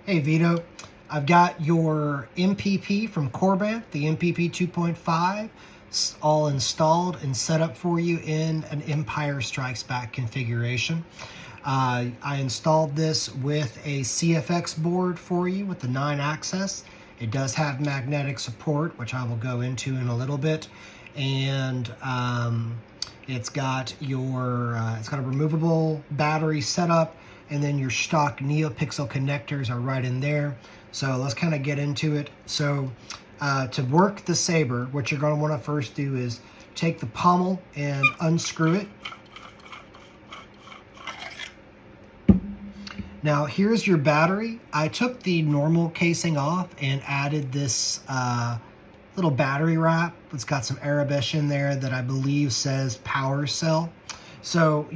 Hey Vito, I've got your MPP from Korbanth, the MPP 2.5, all installed and set up for you in an Empire Strikes Back configuration. I installed this with a CFX board for you with the 9-axis. It does have magnetic support, which I will go into in a little bit, and it's got a removable battery setup, and then your Shtox Neopixel connectors are right in there. So let's kind of get into it. So to work the Saber, what you're going to want to first do is take the pommel and unscrew it. Now here's your battery. I took the normal casing off and added this little battery wrap. It's got some Arabic in there that I believe says power cell. So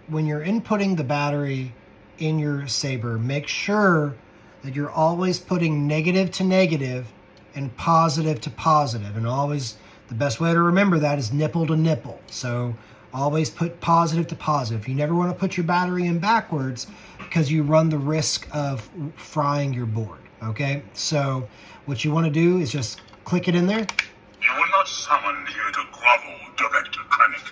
when you're inputting the battery in your Saber, make sure that you're always putting negative to negative and positive to positive. And always, the best way to remember that is nipple to nipple. So always put positive to positive. You never want to put your battery in backwards because you run the risk of frying your board, okay? So what you want to do is just click it in there. You were not summoned here to grovel, Director Krennic.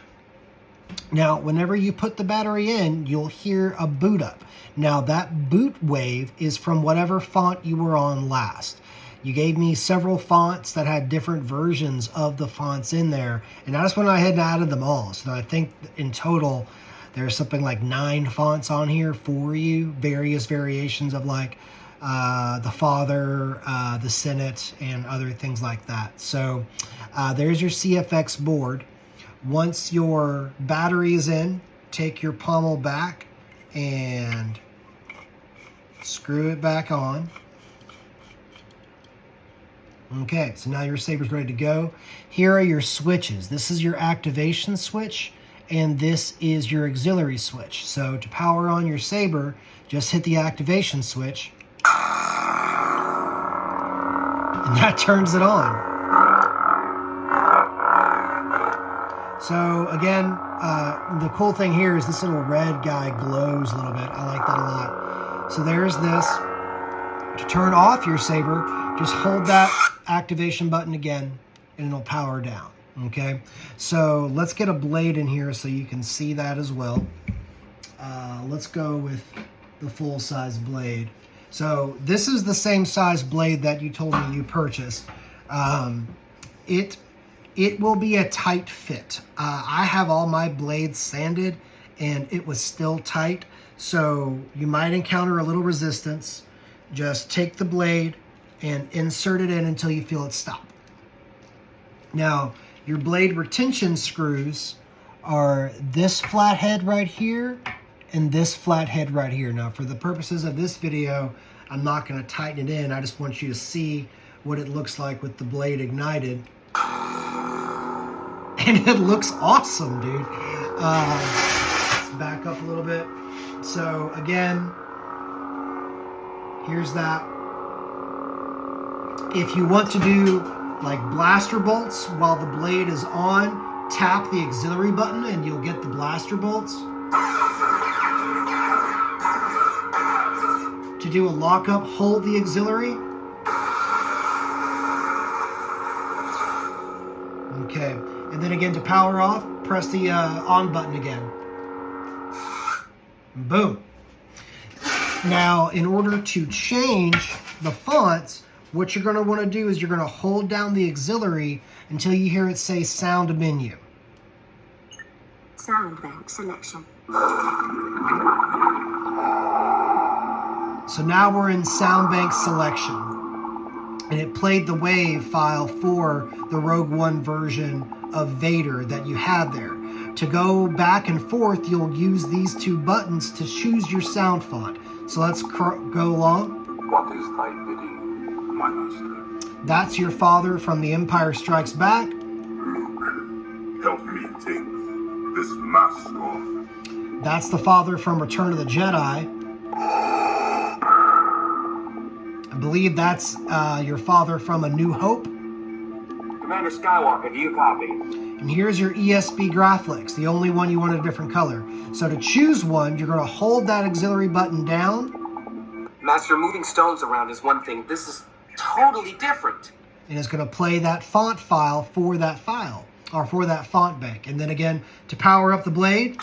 Now, whenever you put the battery in, you'll hear a boot up. Now, that boot wave is from whatever font you were on last. You gave me several fonts that had different versions of the fonts in there, and I just went ahead and added them all. So I think in total, there's something like 9 fonts on here for you, various variations of like the Father, the Senate, and other things like that. So there's your CFX board. Once your battery is in, take your pommel back and screw it back on. Okay, so now your Saber's ready to go. Here are your switches. This is your activation switch, and this is your auxiliary switch. So to power on your Saber, just hit the activation switch, and that turns it on. So again, the cool thing here is this little red guy glows a little bit. I like that a lot. So there's this. To turn off your Saber, just hold that activation button again and it'll power down, okay? So let's get a blade in here so you can see that as well. Let's go with the full-size blade. So this is the same size blade that you told me you purchased. It will be a tight fit. I have all my blades sanded and it was still tight, so you might encounter a little resistance. Just take the blade and insert it in until you feel it stop. Now, your blade retention screws are this flathead right here and this flathead right here. Now, for the purposes of this video, I'm not going to tighten it in. I just want you to see what it looks like with the blade ignited. And it looks awesome, dude. Let's back up a little bit. So, again, here's that. If you want to do like blaster bolts while the blade is on, tap the auxiliary button and you'll get the blaster bolts. To do a lockup, hold the auxiliary. Okay, and then again to power off, press the on button again. Boom. Now, in order to change the fonts, what you're going to want to do is you're going to hold down the auxiliary until you hear it say sound menu. Sound bank selection. So now we're in sound bank selection. And it played the wave file for the Rogue One version of Vader that you had there. To go back and forth, you'll use these 2 buttons to choose your sound font. So let's go along. What is thy bidding, my master? That's your father from The Empire Strikes Back. Luke, help me take this mask off. That's the father from Return of the Jedi. I believe that's your father from A New Hope. Commander Skywalker, do you copy? And here's your ESB graphics, the only one you wanted a different color. So to choose one, you're going to hold that auxiliary button down Master, moving stones around is one thing. This is totally different. And it's going to play that font file, or for that font bank. And then again, to power up the blade.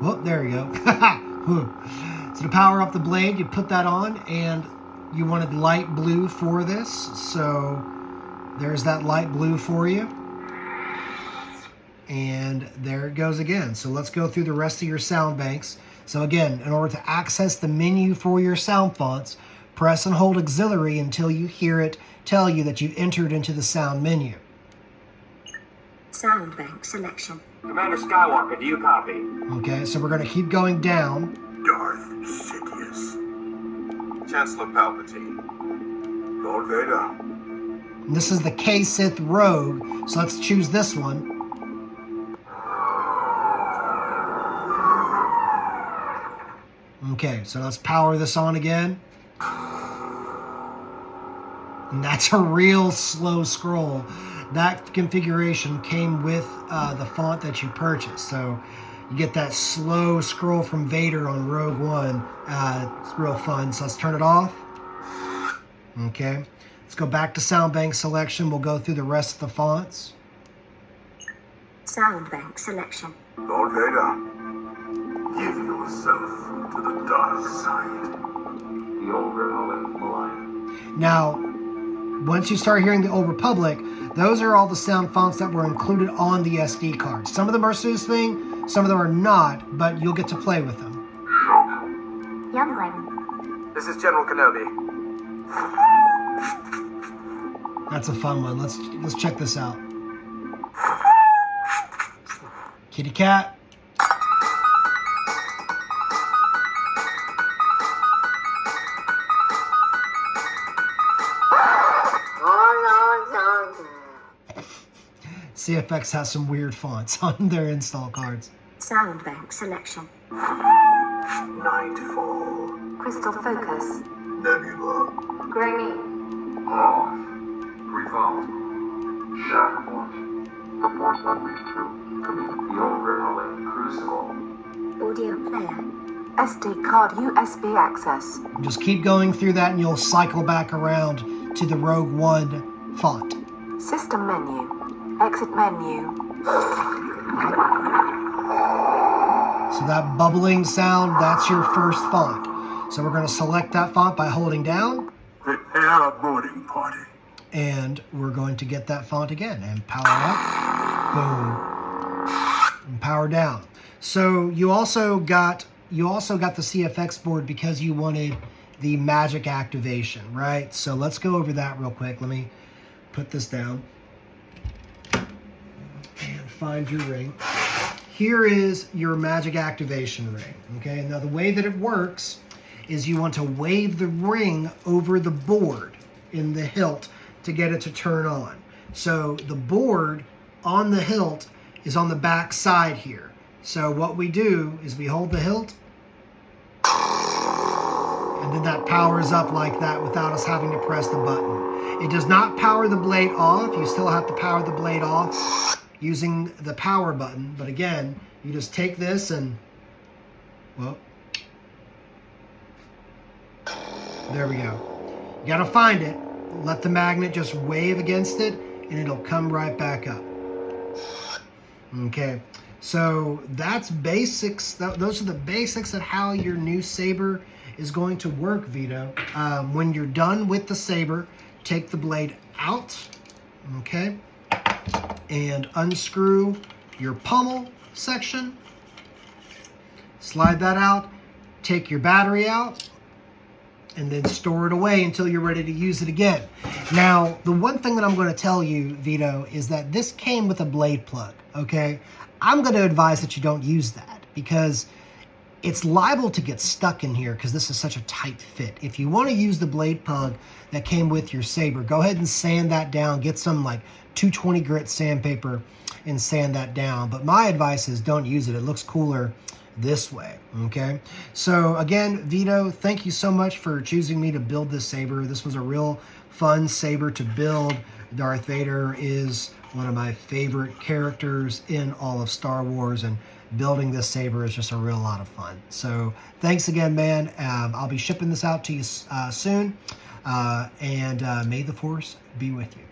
Whoop, there you go. So to power up the blade, you put that on, and you wanted light blue for this. So there's that light blue for you. And there it goes again. So let's go through the rest of your sound banks. So again, in order to access the menu for your sound fonts, press and hold auxiliary until you hear it tell you that you've entered into the sound menu. Sound bank selection. Commander Skywalker, do you copy? Okay, so we're going to keep going down. Darth Sidious. Chancellor Palpatine. Lord Vader. And this is the K-Sith Rogue, so let's choose this one. Okay, so let's power this on again. And that's a real slow scroll. That configuration came with the font that you purchased. So you get that slow scroll from Vader on Rogue One. It's real fun. So let's turn it off. Okay. Let's go back to sound bank selection. We'll go through the rest of the fonts. Sound bank selection. Lord Vader. Give yourself to the dark side. The old Republic line. Now, once you start hearing the Old Republic, those are all the sound fonts that were included on the SD card. Some of them are soothing, some of them are not, but you'll get to play with them. Youngling. This is General Kenobi. That's a fun one. Let's check this out. Kitty cat. CFX has some weird fonts on their install cards. Sound bank selection. Nightfall. Crystal focus. Nebula. Granny. Off. Revolt. Shacklepot. Report 132. The old Republic Crucible. Audio player. SD card USB access. Just keep going through that and you'll cycle back around to the Rogue One font. System menu. Exit menu. So that bubbling sound, that's your first font. So we're going to select that font by holding down. Prepare a boarding party. And we're going to get that font again and power up. Boom. And power down. So you also got the CFX board because you wanted the magic activation, right? So let's go over that real quick. Let me put this down. And find your ring. Here is your magic activation ring. Okay, now the way that it works is you want to wave the ring over the board in the hilt to get it to turn on. So the board on the hilt is on the back side here. So what we do is we hold the hilt and then that powers up like that without us having to press the button. It does not power the blade off. You still have to power the blade off using the power button. But again, you just take this and, well, there we go. You gotta find it. Let the magnet just wave against it and it'll come right back up. Okay, so that's basics. Those are the basics of how your new saber is going to work, Vito. When you're done with the saber, take the blade out, okay, and unscrew your pommel section. Slide that out, take your battery out, and then store it away until you're ready to use it again. Now, the one thing that I'm going to tell you, Vito, is that this came with a blade plug, okay? I'm going to advise that you don't use that because it's liable to get stuck in here because this is such a tight fit. If you want to use the blade plug that came with your saber, go ahead and sand that down. Get some like 220 grit sandpaper and sand that down. But my advice is don't use it. It looks cooler this way, okay? So again, Vito, thank you so much for choosing me to build this saber. This was a real fun saber to build. Darth Vader is one of my favorite characters in all of Star Wars, and building this saber is just a real lot of fun. So thanks again, man. I'll be shipping this out to you soon. And may the Force be with you.